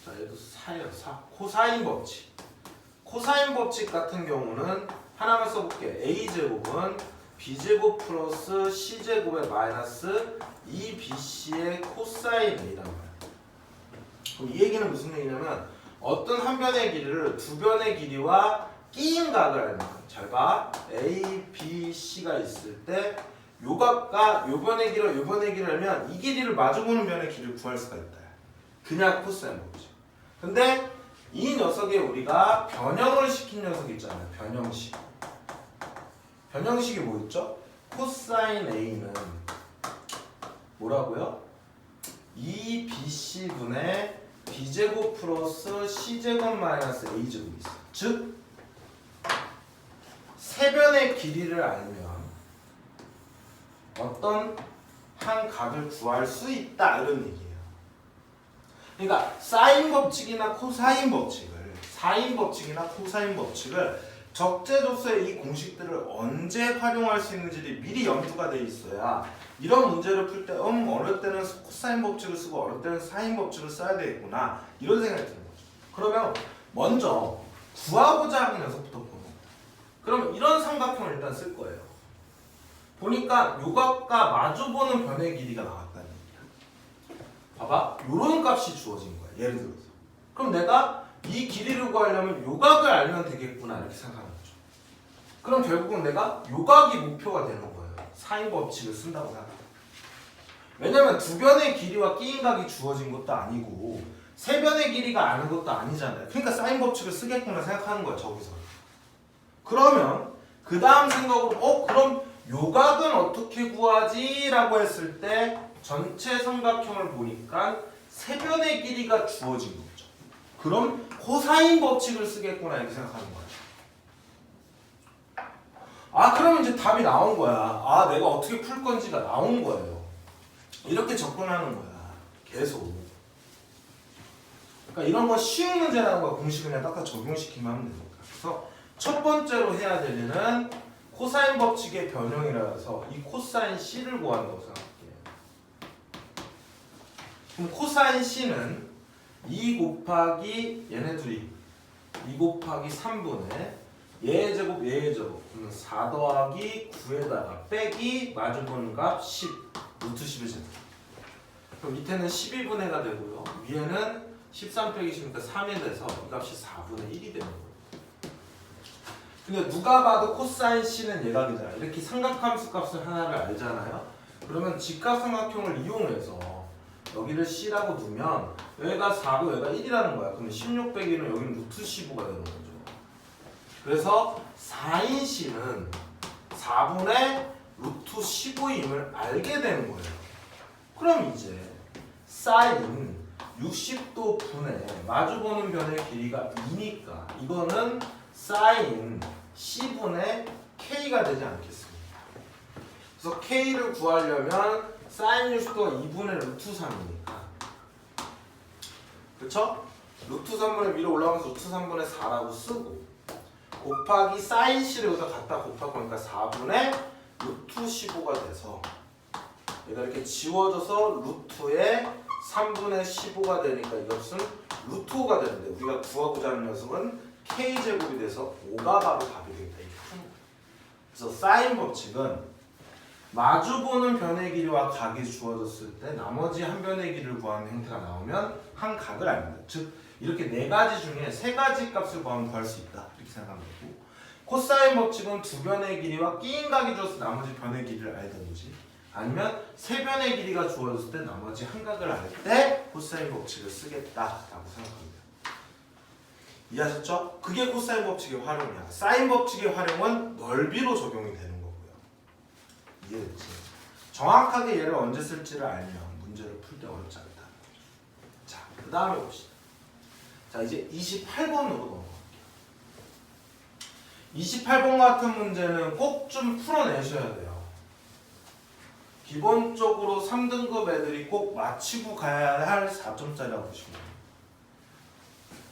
자 얘도 4예요. 4. 코사인 법칙. 코사인 법칙 같은 경우는 하나만 써볼게. a제곱은 b제곱 플러스 c제곱의 마이너스 2bc의 코사인 a란 말이야. 그럼 이 얘기는 무슨 얘기냐면 어떤 한 변의 길이를 두 변의 길이와 끼인 각을 알면 잘 봐. a, b, c가 있을 때 요 각과 요 변의 길이와 요 변의 길이를 알면 이 길이를 마주보는 변의 길이를 구할 수가 있다. 그냥 코사인 법칙. 근데 이 녀석에 우리가 변형을 시킨 녀석 있잖아요. 변형식. 변형식이 뭐였죠? 코사인 a는 뭐라고요? 2bc분의 b제곱 플러스 c제곱 마이너스 a제곱이 있어요. 즉 세변의 길이를 알면 어떤 한 각을 구할 수 있다 이런 얘기예요. 그러니까 사인 법칙이나 코사인 법칙을 사인 법칙이나 코사인 법칙을 적재적소에 이 공식들을 언제 활용할 수 있는지를 미리 염두가 돼 있어야 이런 문제를 풀 때 어느 때는 코사인 법칙을 쓰고 어느 때는 사인 법칙을 써야 되겠구나 이런 생각이 드는 거죠. 그러면 먼저 구하고자 하는 녀석부터 보는 거예요. 그러면 이런 삼각형을 일단 쓸 거예요. 보니까 요각과 마주보는 변의 길이가 나왔다는 얘기야. 봐봐 요런 값이 주어진 거야. 예를 들어서 그럼 내가 이 길이를 구하려면 요각을 알면 되겠구나 이렇게 생각하는 거죠. 그럼 결국은 내가 요각이 목표가 되는 거예요. 사인 법칙을 쓴다고 생각합니다. 왜냐면 두 변의 길이와 끼인 각이 주어진 것도 아니고 세 변의 길이가 아는 것도 아니잖아요. 그러니까 사인 법칙을 쓰겠구나 생각하는 거야 저기서. 그러면 그 다음 생각으로 그럼 요각은 어떻게 구하지? 라고 했을 때 전체 삼각형을 보니까 세 변의 길이가 주어진 거죠. 그럼 코사인 법칙을 쓰겠구나 이렇게 생각하는 거야. 그러면 이제 답이 나온 거야. 내가 어떻게 풀 건지가 나온 거예요. 이렇게 접근하는 거야. 계속. 그러니까 이런 거 쉬운 문제라는 거야. 공식을 그냥 딱딱 적용시키면 하면 되니까. 그래서 첫 번째로 해야 될 일은 코사인 법칙의 변형이라서 이 코사인 C를 구한다고 생각할게요. 그럼 코사인 C는 2 곱하기 얘네 둘이 2 곱하기 3분의 얘의 제곱 얘의 제곱 그러면 4 더하기 9에다가 빼기 마주보는 값 10 루트 10의 제곱. 그럼 밑에는 12분의가 되고요. 위에는 13 빼기 10이니까 3이 돼서 이 값이 4분의 1이 되는 거예요. 근데 누가 봐도 코사인 C는 예각이잖아요. 이렇게 삼각함수 값을 하나를 알잖아요. 그러면 직각삼각형을 이용해서 여기를 C라고 두면 여기가 4고 여기가 1이라는 거야. 그러면 16 빼기는 여기는 루트 15가 되는 거죠. 그래서 4인 C는 4분의 루트 15임을 알게 되는 거예요. 그럼 이제 사인 60도 분의 마주보는 변의 길이가 2니까 이거는 사인 C분의 K가 되지 않겠습니까? 그래서 K를 구하려면 사인 60도가 2분의 루트 3이니까 그쵸? 루트 3분의 위로 올라가면서 루트 3분의 4라고 쓰고 곱하기 사인 C를 여기다 갖다 곱할 거니까 4분의 루트 15가 돼서 얘가 이렇게 지워져서 루트에 3분의 15가 되니까 이것은 루트 5가 되는데 우리가 구하고자 하는 녀석은 K제곱이 돼서 5가 바로 답이 되겠다. 그래서 사인 법칙은 마주보는 변의 길이와 각이 주어졌을 때 나머지 한 변의 길이를 구하는 형태가 나오면 한 각을 알는다. 즉 이렇게 네 가지 중에 세 가지 값을 구할 수 있다. 이렇게 생각하면 되고 코사인 법칙은 두 변의 길이와 끼인 각이 주어서 나머지 변의 길이를 알든지 아니면 세 변의 길이가 주어졌을 때 나머지 한 각을 알 때 코사인 법칙을 쓰겠다라고 생각합니다. 이해하셨죠? 그게 코사인 법칙의 활용이야. 사인 법칙의 활용은 넓이로 적용이 되는 거고요. 이해됐지? 정확하게 얘를 언제 쓸지를 알면 문제를 풀 때 어렵지 않다. 자, 그 다음에 봅시다. 자, 이제 28번으로 넘어갈게요. 28번 같은 문제는 꼭 좀 풀어내셔야 돼요. 기본적으로 3등급 애들이 꼭 맞히고 가야 할 4점짜리라고 보시면 돼요.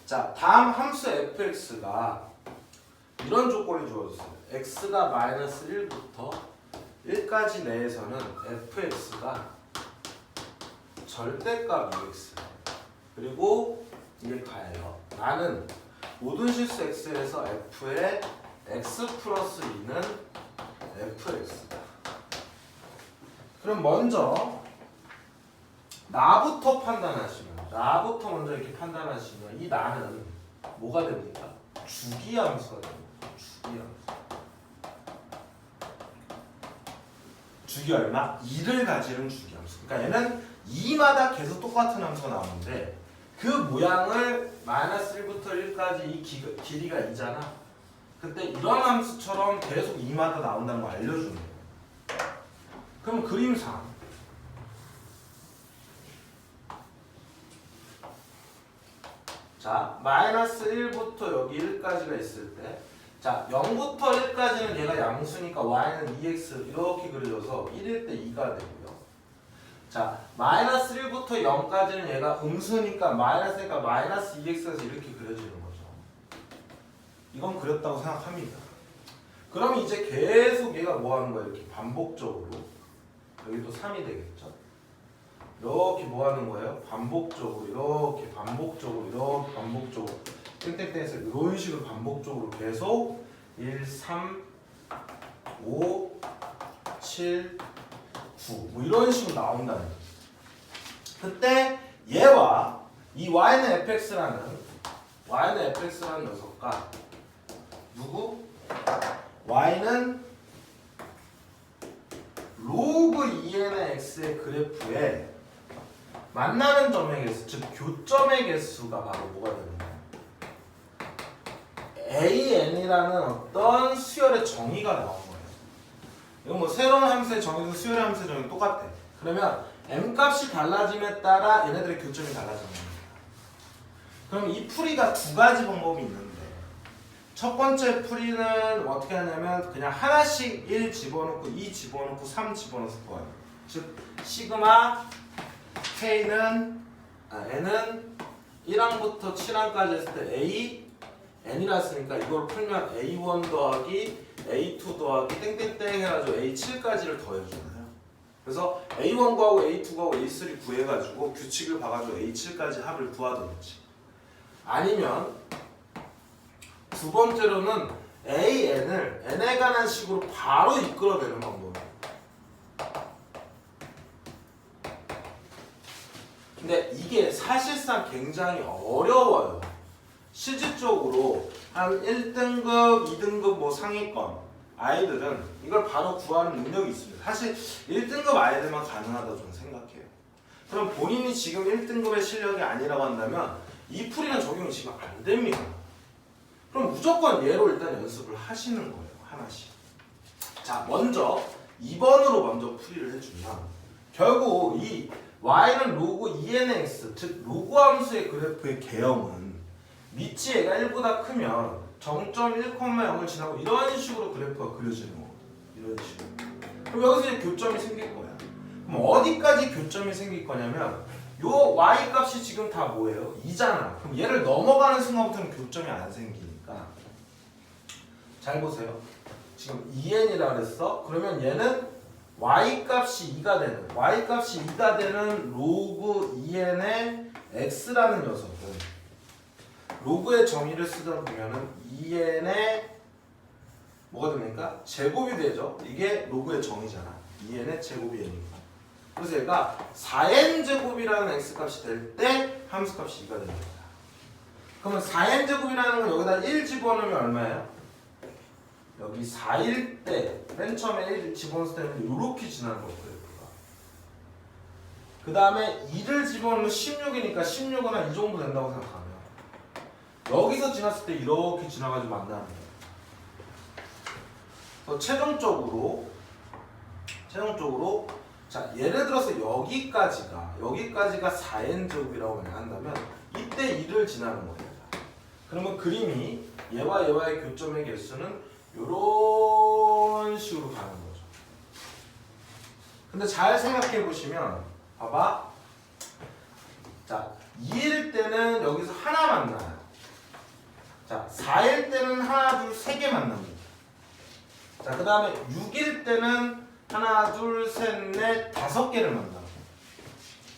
자, 다음 함수 fx가 이런 조건이 주어졌어요. x가 마이너스 1부터 1까지 내에서는 fx가 절대값 2x 그리고 이게 가해요. 나는 모든 실수 x에서 f의 x 플러스 2는 fx다. 그럼 먼저 나부터 판단하시면, 나부터 먼저 이렇게 판단하시면 이 나는 뭐가 됩니까? 주기함수가 됩니다. 주기함수. 주기 얼마? 2를 가지는 주기함수. 그러니까 얘는 2마다 계속 똑같은 함수가 나오는데 그 모양을 마이너스 1부터 1까지 이 길이가 2잖아. 그때 이런 함수처럼 계속 2마다 나온다는 걸 알려주는 거예요. 그럼 그림상 자, 마이너스 1부터 여기 1까지가 있을 때 자, 0부터 1까지는 얘가 양수니까 y는 2x 이렇게 그려져서 1일 때 2가 되고요. 자, 마이너스 1부터 0까지는 얘가 음수니까 마이너스니까 마이너스 2x에서 이렇게 그려지는 거죠. 이건 그렸다고 생각합니다. 그럼 이제 계속 얘가 뭐 하는 거야? 이렇게 반복적으로. 여기도 3이 되겠죠. 이렇게 뭐 하는 거예요? 반복적으로 이렇게 반복적으로 이렇게 반복적으로 땡땡땡에서 이런 식으로 반복적으로 계속 1, 3, 5, 7, 9 뭐 이런 식으로 나온다는 거죠. 그때 얘와 이 y는 fx라는 녀석과 누구? y는 로그 2n의 x의 그래프에 만나는 점의 개수, 즉 교점의 개수가 바로 뭐가 되는 거예요? an이라는 어떤 수열의 정의가 나온 거예요. 이건 뭐 새로운 함수의 정의도 수열의 함수의 정의도 똑같아. 그러면 m 값이 달라짐에 따라 얘네들의 교점이 달라지는 겁니다. 그럼 이 풀이가 두 가지 방법이 있는데 첫 번째 풀이는 어떻게 하냐면 그냥 하나씩 1 집어넣고 2 집어넣고 3 집어넣어서 구하는. 즉 시그마 K는 N은 1항부터 7항까지 했을 때 A N이라 했으니까 이걸 풀면 A1 더하기 A2 더하기 땡땡땡 해가지고 A7까지를 더해주잖아요. 그래서 A1 구하고 A2 구하고 A3 구해가지고 규칙을 봐가지고 A7까지 합을 구하든지 아니면 두 번째로는 AN을 N에 관한 식으로 바로 이끌어내는 방법이에요. 근데 이게 사실상 굉장히 어려워요. 실질적으로 한 1등급, 2등급 뭐 상위권 아이들은 이걸 바로 구하는 능력이 있습니다. 사실 1등급 아이들만 가능하다고 저는 생각해요. 그럼 본인이 지금 1등급의 실력이 아니라고 한다면 이 풀이는 적용이 지금 안 됩니다. 그럼 무조건 얘로 일단 연습을 하시는 거예요. 하나씩. 자, 먼저 2번으로 먼저 풀이를 해주면 결국 이 y는 로그 2n의 x, 즉 로그 함수의 그래프의 개형은 밑이 얘가 1보다 크면 0.1,0을 지나고 이런 식으로 그래프가 그려지는 거거든요. 이런 식으로. 그럼 여기서 이제 교점이 생길 거야. 그럼 어디까지 교점이 생길 거냐면 요 y 값이 지금 다 뭐예요? 2잖아. 그럼 얘를 넘어가는 순간부터는 교점이 안 생기니까 잘 보세요. 지금 2n이라 그랬어. 그러면 얘는 y 값이 2가 되는 로그 2n의 x라는 녀석은 로그의 정의를 쓰다 보면은 2n의 뭐가 됩니까? 제곱이 되죠. 이게 로그의 정의잖아. 2n의 제곱이 n이고. 그래서 얘가 4n 제곱이라는 x 값이 될 때 함수 값이 2가 됩니다. 그러면 4n 제곱이라는 건 여기다 1 집어넣으면 얼마예요? 여기 4일 때 맨 처음에 1 집어넣었을 때는 이렇게 지나는 거예요. 그 다음에 2를 집어넣으면 16이니까 16은 한 이 정도 된다고 생각하면 여기서 지났을 때 이렇게 지나가지고 만나는 거예요. 그래서 최종적으로 자 예를 들어서 여기까지가 4n제곱이라고 한다면 이때 2를 지나는 거예요. 그러면 그림이 얘와 얘와의 교점의 개수는 이런 식으로 가는 거죠. 근데 잘 생각해 보시면 봐봐. 자 2일 때는 여기서 하나 만나요. 자 4일 때는 하나 둘 세 개 만납니다. 자 그 다음에 6일 때는 하나 둘 셋 넷 다섯 개를 만나고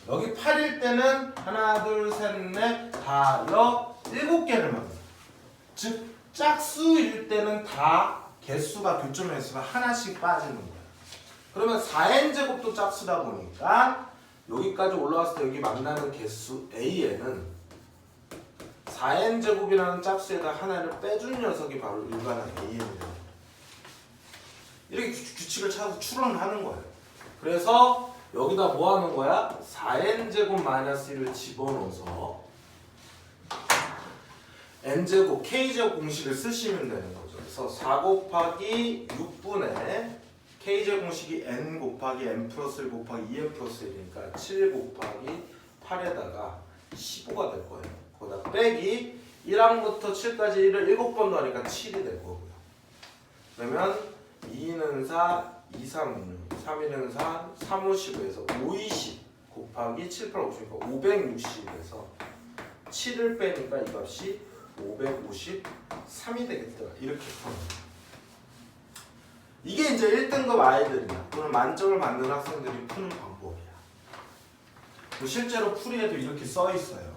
여기 8일 때는 하나 둘 셋 넷 다 일곱 개를 만나요. 즉 짝수일 때는 다 개수가 교점 횟수가 하나씩 빠지는 거예요. 그러면 4n제곱도 짝수다 보니까 여기까지 올라왔을 때 여기 만나는 개수 A에는 4n제곱이라는 짝수에다 하나를 빼준 녀석이 바로 일반항 AN이에요. 이렇게 규칙을 찾아서 추론을 하는 거예요. 그래서 여기다 뭐 하는 거야? 4n제곱 마이너스 1을 집어넣어서 n제곱, k제곱 공식을 쓰시면 되는 거죠. 그래서 4 곱하기 6분의 k제곱 공식이 n 곱하기 n 플러스 1 곱하기 2n 플러스 1이니까 7 곱하기 8에다가 15가 될 거예요. 거기다 빼기 1항부터 7까지 1을 7번 더하니까 7이 될 거고요. 그러면 2는 4, 2, 3은 6, 3, 1은 4, 3, 5, 15에서 5, 20 곱하기 7, 8, 50이니까 560에서 7을 빼니까 이 값이 553이 되겠더라. 이렇게 푸는 이게 이제 1등급 아이들이나 또는 만점을 받는 학생들이 푸는 방법이야. 실제로 풀이에도 이렇게 써 있어요.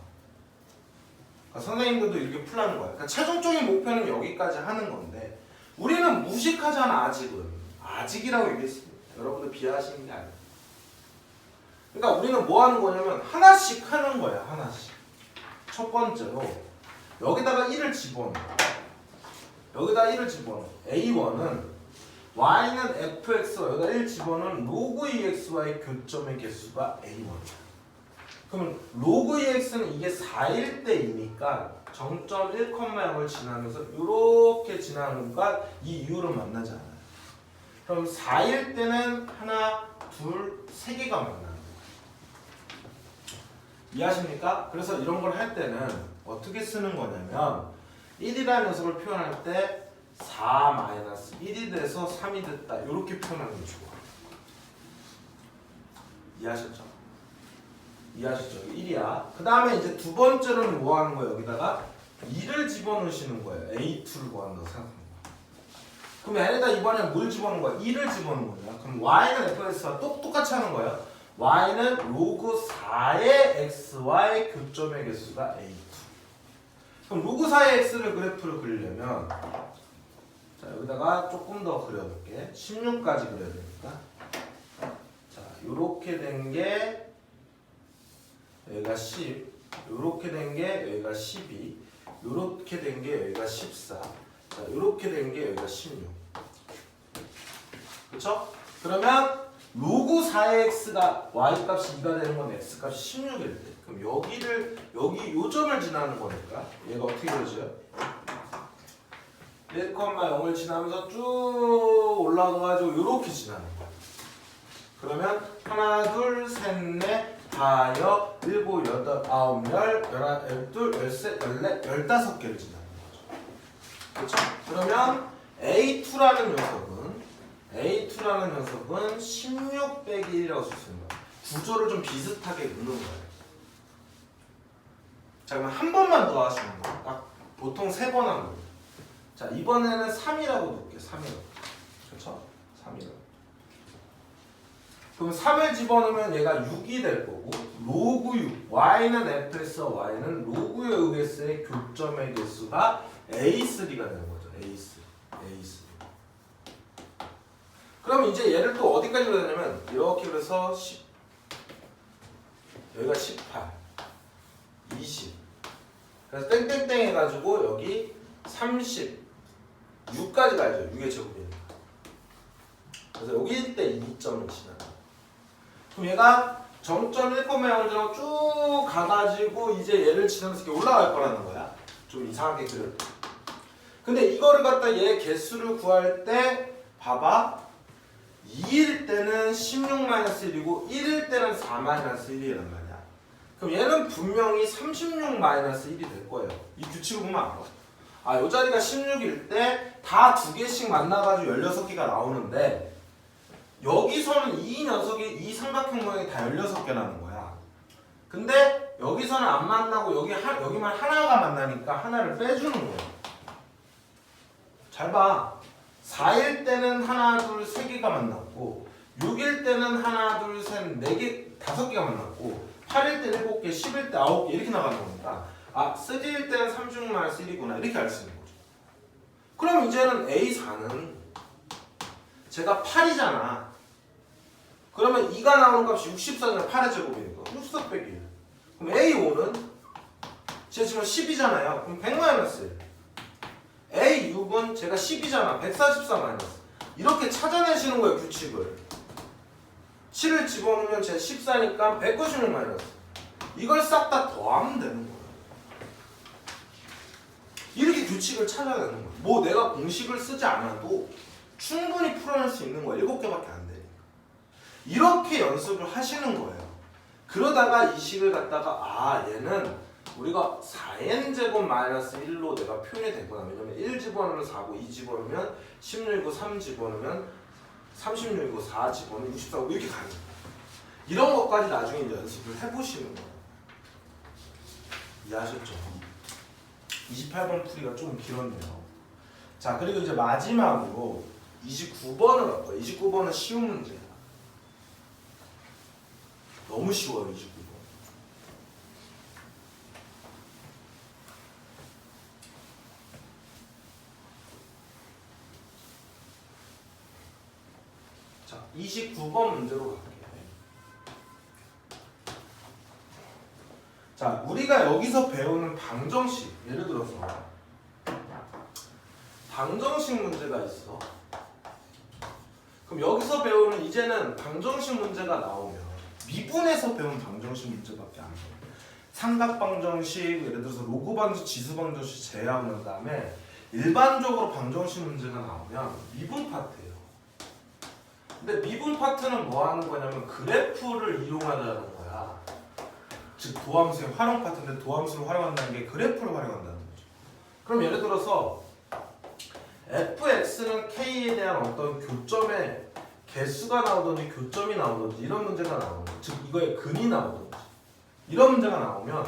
그러니까 선생님들도 이렇게 풀라는 거야. 그러니까 최종적인 목표는 여기까지 하는 건데 우리는 무식하잖아. 아직이라고 얘기했습니다. 여러분들 비하하시는 게 아니에요. 그러니까 우리는 뭐 하는 거냐면 하나씩 하는 거야. 하나씩. 첫 번째로 여기다가 1을 집어넣어. A1은 y는 fx와 여기다 1 집어넣은 로그 ex와의 교점의 개수가 A1이야. 그러면 로그 ex는 이게 4일 때이니까 정점 1,0을 지나면서 이렇게 지나는 거 이 이유로 만나지 않아요. 그럼 4일 때는 하나, 둘, 세 개가 만나는 거예요. 이해하십니까? 그래서 이런 걸 할 때는 어떻게 쓰는 거냐면 1이라는 녀석을 표현할 때 4-1이 돼서 3이 됐다. 이렇게 표현하는 게 좋아. 이해하셨죠? 1이야. 그 다음에 이제 두 번째로는 뭐 하는 거예요? 여기다가 2를 집어넣으시는 거예요. A2를 구한다고 생각하는 거야. 그럼 얘네다 이번에 뭘 집어넣는 거야? 2를 집어넣는 거야. 그럼 y는 fx와 똑같이 하는 거예요. y는 로그 4의 x와의 교점의 개수가 A2. 그럼 로그 4의 x를 그래프를 그리려면 자 여기다가 조금 더 그려볼게. 16까지 그려야 되니까 자 요렇게 된 게 여기가 10 요렇게 된 게 여기가 12 요렇게 된 게 여기가 14 자 요렇게 된 게 여기가 16 그쵸? 그러면 로그 4의 x가 y 값이 2가 되는 건 x 값이 16일 때 그럼 여기 요점을 지나는 거니까 얘가 어떻게 그려져요? 1,0을 지나면서 쭉 올라가가지고 이렇게 지나는 거야. 그러면 하나, 둘, 셋, 넷, 다, 여, 일곱, 여덟, 아홉, 열, 열한, 열둘, 열셋, 열넷, 15개를 지나는 거죠. 그렇죠? 그러면 A2라는 녀석은 16 빼기 1이라고 쓸 수 있는 거야. 구조를 좀 비슷하게 넣는 거예요. 자 그럼 한 번만 더 하시면 돼요. 딱 보통 3번 하는 거예요. 자 이번에는 3이라고 놓을게요. 3이라고. 그렇죠? 3이라고. 그럼 3을 집어넣으면 얘가 6이 될 거고 로그 6 y는 fs와 y는 로그 6s의 교점의 개수가 A3가 되는 거죠. A3. 그럼 이제 얘를 또 어디까지 그려야 되냐면 이렇게 그래서 10 여기가 18 20 그래서 땡땡땡 해가지고 여기 36까지 가야죠. 6의 제곱이니까. 그래서 여기 때 2점을 지나요. 그럼 얘가 정점 1,0을 쭉 가가지고 이제 얘를 지나면서 이렇게 올라갈 거라는 거야. 좀 이상하게 그렸다. 근데 이거를 갖다 얘 개수를 구할 때 봐봐. 2일 때는 16-1이고 1일 때는 4-1이란 말이야. 그럼 얘는 분명히 36-1이 될 거예요. 이 규칙을 보면 알아. 아, 요 자리가 16일 때 다 두 개씩 만나가지고 16개가 나오는데 여기서는 이 녀석이 이 삼각형 모양이 다 16개 나는 거야. 근데 여기서는 안 만나고 여기만 하나가 만나니까 하나를 빼주는 거야. 잘 봐. 4일 때는 하나, 둘, 세 개가 만났고 6일 때는 하나, 둘, 셋, 네 개, 5개가 만났고 8일 때 7개, 10일 때 9개 이렇게 나가는 거니까 아, 3D일 때는 36-1이구나 이렇게 알 수 있는 거죠. 그럼 이제는 A4는 제가 8이잖아. 그러면 2가 나오는 값이 64잖아. 8의 제곱이니까 64 빼기 1. 그럼 A5는 제가 지금 10이잖아요. 그럼 100-1. A6은 제가 10이잖아. 144-. 이렇게 찾아내시는 거예요, 규칙을. 7을 집어넣으면 제가 14니까 196-. 이걸 싹 다 더하면 되는 거예요. 이렇게 규칙을 찾아내는 거예요. 뭐 내가 공식을 쓰지 않아도 충분히 풀어낼 수 있는 거예요. 7개밖에 안 되니까. 이렇게 연습을 하시는 거예요. 그러다가 이 식을 갖다가 아, 얘는 우리가 4n제곱 마이너스 1로 내가 표현이 되구나. 왜냐면 1 집어넣으면 4고 2 집어넣으면 16이고 3 집어넣으면 36이고 4 집어넣으면 64고 이렇게 가는 거예요. 이런 것까지 나중에 이제 연습을 해보시는 거예요. 이해하셨죠? 28번 풀이가 좀 길었네요. 자, 그리고 이제 마지막으로 29번을 할 거예요. 29번은 쉬운 문제야. 너무 쉬워요, 29번. 자, 29번 문제로 갈게요. 자, 우리가 여기서 배우는 방정식, 예를 들어서 방정식 문제가 있어. 그럼 여기서 배우는 이제는 방정식 문제가 나오면 미분에서 배운 방정식 문제밖에 안 돼요. 삼각방정식, 예를 들어서 로그방정식, 지수방정식 제외하고 난 다음에 일반적으로 방정식 문제가 나오면 미분 파트예요. 근데 미분 파트는 뭐 하는 거냐면 그래프를 이용하자는 거야. 즉 도함수의 활용 파트인데 도함수를 활용한다는 게 그래프를 활용한다는 거죠. 그럼 예를 들어서 fx는 k에 대한 어떤 교점의 개수가 나오든지 교점이 나오든지 이런 문제가 나오는 거죠. 즉 이거의 근이 나오든지 이런 문제가 나오면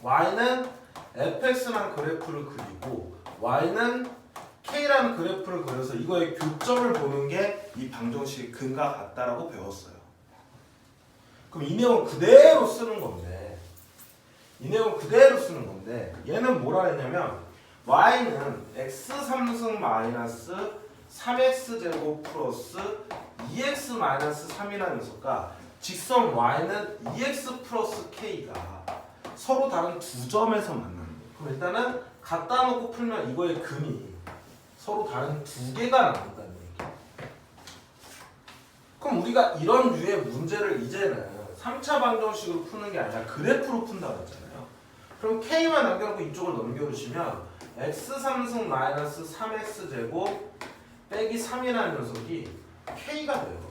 y는 fx라는 그래프를 그리고 y는 k라는 그래프를 그려서 이거의 교점을 보는 게 이 방정식의 근과 같다라고 배웠어요. 그럼 이 내용을 그대로 쓰는 건데 얘는 뭐라 했냐면 y는 x3승 마이너스 3x제곱 플러스 2x 마이너스 3이라는 녀석과 직선 y는 2x 플러스 k가 서로 다른 두 점에서 만나는 거예요. 그럼 일단은 갖다 놓고 풀면 이거의 근이 서로 다른 두 개가 나온다는 얘기예요. 그럼 우리가 이런 류의 문제를 이제는 3차 방정식으로 푸는 게 아니라 그래프로 푼다고 했잖아요. 그럼 k만 남겨놓고 이쪽을 넘겨주시면 x3승 마이너스 3x제곱 빼기 3이라는 녀석이 k가 돼요.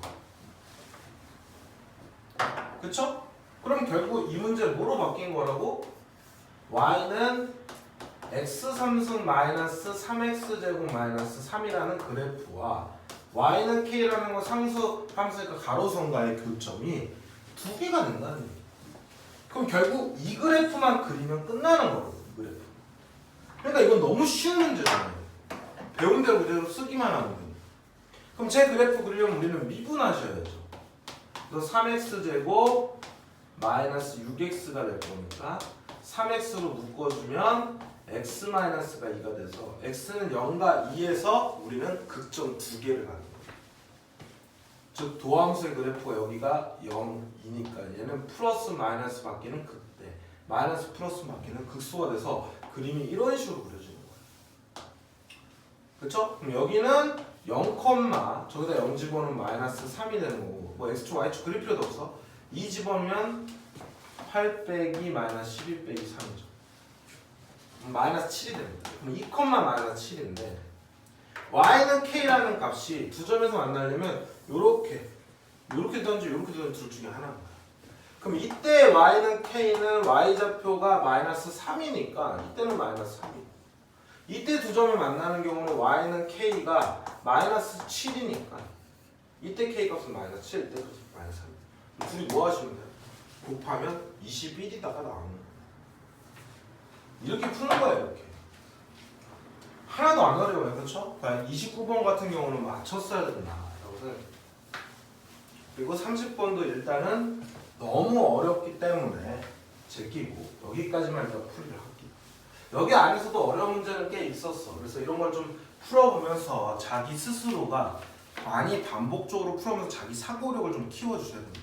그쵸? 그럼 결국 이 문제 뭐로 바뀐 거라고? y는 x3승 마이너스 3x제곱 마이너스 3이라는 그래프와 y는 k라는 건 상수 함수니까 가로선과의 교점이 두 개가 된다는 얘기예요. 그럼 결국 이 그래프만 그리면 끝나는 거거든요. 이 그래프. 그러니까 이건 너무 쉬운 문제잖아요. 배운 대로 그대로 쓰기만 하면 돼요. 그럼 제 그래프 그리려면 우리는 미분하셔야죠. 그래서 3x제곱 마이너스 6x가 될 거니까 3x로 묶어주면 x 마이너스가 2가 돼서 x는 0과 2에서 우리는 극점 두 개를 가는 거예요. 즉 도함수의 그래프가 여기가 0, 2니까 얘는 플러스 마이너스 바뀌는 극대, 마이너스 플러스 바뀌는 극소가 돼서 그림이 이런 식으로 그려지는 거예요. 그쵸? 그럼 여기는 0, 저기다 0 집어넣으면 마이너스 3이 되는 거고 뭐 x축, y축 그릴 필요도 없어. 2 집어넣으면 8 빼기 마이너스 11 빼기 3이죠. 마이너스 7이 됩니다. 그럼 2, 마이너스 7인데 y는 k라는 값이 두 점에서 만나려면 요렇게 던지 요렇게 던지 둘 중에 하나입니다. 그럼 이때 y는 k는 y좌표가 마이너스 3이니까 이때는 마이너스 3이고 이때 두 점이 만나는 경우는 y는 k가 마이너스 7이니까 이때 k 값은 마이너스 7, 이때 값은 마이너스 3입니다. 둘이 뭐 하시면 돼요? 곱하면 21이다가 나오는 거예요. 이렇게 푸는 거예요. 이렇게 하나도 안 어려워요. 그렇죠? 29번 같은 경우는 맞췄어야 된다. 그리고 30번도 일단은 너무 어렵기 때문에 제끼고 여기까지만 일단 풀이를 할게요. 여기 안에서도 어려운 문제는 꽤 있었어. 그래서 이런 걸 좀 풀어보면서 자기 스스로가 많이 반복적으로 풀어보면서 자기 사고력을 좀 키워주셔야 됩니다.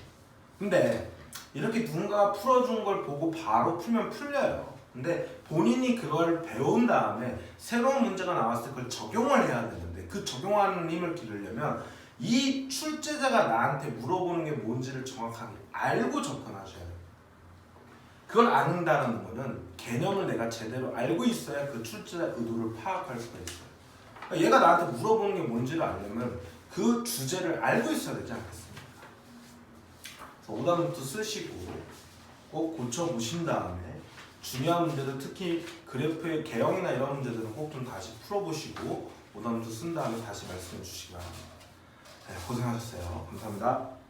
근데 이렇게 누군가가 풀어준 걸 보고 바로 풀면 풀려요. 근데 본인이 그걸 배운 다음에 새로운 문제가 나왔을 때 그걸 적용을 해야 되는데 그 적용하는 힘을 기르려면 이 출제자가 나한테 물어보는 게 뭔지를 정확하게 알고 접근하셔야 돼요. 그걸 안다는 거는 개념을 내가 제대로 알고 있어야 그 출제자 의도를 파악할 수가 있어요. 그러니까 얘가 나한테 물어보는 게 뭔지를 알려면 그 주제를 알고 있어야 되지 않겠습니까? 그래서 오답노트 쓰시고 꼭 고쳐보신 다음에 중요한 문제들 특히 그래프의 개형이나 이런 문제들은 꼭 좀 다시 풀어보시고 오답노트 쓴 다음에 다시 말씀해 주시기 바랍니다. 네, 고생하셨어요. 감사합니다.